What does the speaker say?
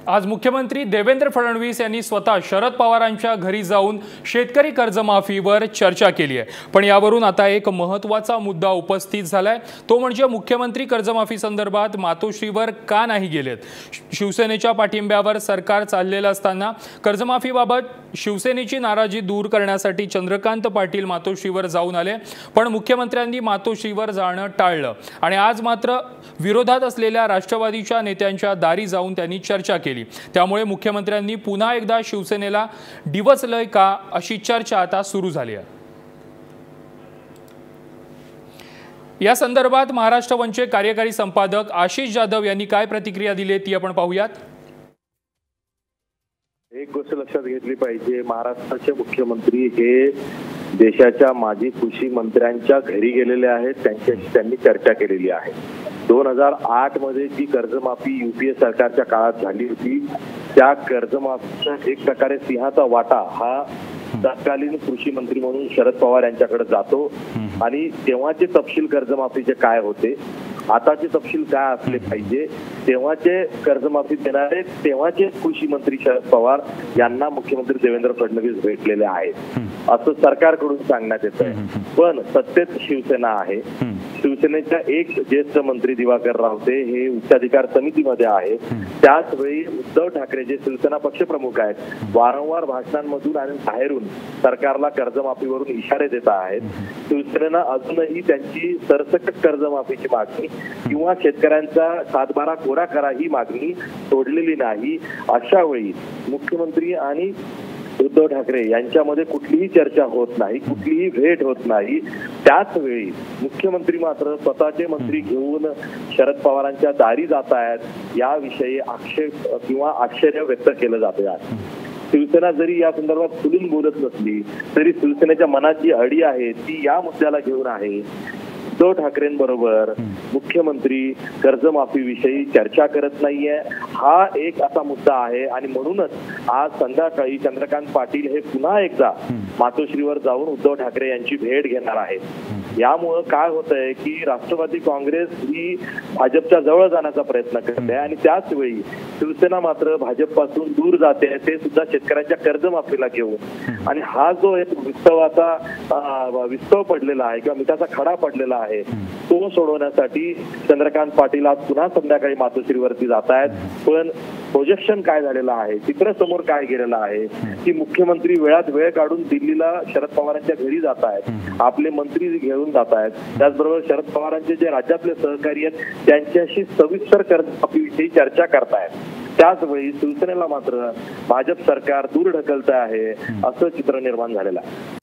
आज मुख्यमंत्री देवेंद्र फडणवीस यांनी स्वतः शरद पवारांच्या घरी जाऊन शेतकरी कर्जमाफीवर चर्चा केली आहे। पण यावरून आता एक महत्त्वाचा मुद्दा उपस्थित झालाय, तो म्हणजे मुख्यमंत्री कर्जमाफी संदर्भात मातोश्रीवर का नाही गेलेत। शिवसेनेच्या पाठिंब्यावर सरकार चाललेलं असताना कर्जमाफीबाबत शिवसेनेची नाराजी दूर करण्यासाठी चंद्रकांत पाटील मातोश्रीवर जाऊन आले, पण मुख्यमंत्र्यांनी मातोश्रीवर जाणं टाळलं आणि आज मात्र विरोधात असलेल्या राष्ट्रवादीच्या नेत्यांच्या दारी जाऊन त्यांनी चर्चा केली। त्यामुळे मुख्यमंत्र्यांनी पुन्हा एकदा शिवसेनेला डिवचलंय का अशी चर्चा आता सुरू झाली आहे। या संदर्भात महाराष्ट्र वनचे कार्यकारी संपादक आशिष जाधव यांनी काय प्रतिक्रिया दिली ती आपण पाहूयात। एक गोष्ट लक्षात घेतली पाहिजे, महाराष्ट्राचे मुख्यमंत्री हे देशाच्या माजी कृषी मंत्र्यांच्या घरी गेलेले आहेत, त्यांच्याशी त्यांनी चर्चा केलेली आहे। 2008 मध्ये जी कर्जमाफी यूपीए सरकारच्या काळात झाली होती, त्या कर्जमाफीचा एक प्रकारे सिंहाचा वाटा हा तत्कालीन कृषी मंत्री म्हणून शरद पवार यांच्याकडे जातो आणि तेव्हाचे तपशील कर्जमाफीचे काय होते, आताचे तपशील काय असले पाहिजे, तेव्हाचे कर्जमाफी देणारे तेव्हाचे कृषी मंत्री शरद पवार यांना मुख्यमंत्री देवेंद्र फडणवीस भेटलेले आहेत असं सरकारकडून सांगण्यात येतंय। पण सत्तेत शिवसेना आहे, शिवसेनेच्या एक ज्येष्ठ मंत्री दिवाकर रावते हे उच्चाधिकार समितीमध्ये आहे। त्याच वेळी उद्धव ठाकरे जे शिवसेना पक्षप्रमुख आहेत, वारंवार भाषणांमधून आणि बाहेरून सरकारला कर्जमाफीवरून इशारे देत आहेत। शिवसेनेनं अजूनही त्यांची सरसकट कर्जमाफीची मागणी किंवा शेतकऱ्यांचा 7/12 कोरा करा ही मागणी सोडलेली नाही। अशा वेळी मुख्यमंत्री आणि उद्धव ठाकरे यांच्यामध्ये कुठलीही चर्चा होत नाही, कुठलीही भेट होत नाही। त्याच वेळी मुख्यमंत्री मात्र स्वतःचे मंत्री घेऊन शरद पवारांच्या दारी जात आहेत, याविषयी आक्षेप किंवा आश्चर्य व्यक्त केलं जाते आहे। शिवसेना जरी या संदर्भात खुलून बोलत नसली तरी शिवसेनेच्या मनात जी अडी आहे ती या मुद्द्याला घेऊन आहे। उद्धव ठाकरेंबरोबर मुख्यमंत्री कर्जमाफीविषयी चर्चा करत नाहीये, हा एक असा मुद्दा आहे आणि म्हणूनच आज संध्याकाळी चंद्रकांत पाटील हे पुन्हा एकदा मातोश्रीवर जाऊन उद्धव ठाकरे यांची भेट घेणार आहेत। यामुळं काय होतंय की राष्ट्रवादी काँग्रेस ही भाजपच्या जवळ जाण्याचा प्रयत्न करते आणि त्याच वेळी शिवसेना मात्र भाजपपासून दूर जाते, ते सुद्धा शेतकऱ्यांच्या कर्जमाफीला घेऊन। आणि हा जो एक विस्तव पडलेला आहे किंवा मिठाचा खडा पडलेला आहे तो सोडवण्यासाठी चंद्रकांत पाटील आज पुन्हा संध्याकाळी मातोश्रीवरती जात आहेत। पण प्रोजेक्शन काय झालेलं आहे, चित्र समोर काय गेलेलं आहे की मुख्यमंत्री वेळात वेळ काढून दिल्लीला शरद पवारांच्या घरी जात आहेत, आपले मंत्री घेऊन जात आहेत, त्याचबरोबर शरद पवारांचे जे राज्यातले सहकारी आहेत त्यांच्याशी सविस्तर कर्जमाफीविषयी चर्चा करतायत। त्याच वेळी शिवसेनेला मात्र भाजप सरकार दूर ढकलत आहे असं चित्र निर्माण झालेलं आहे।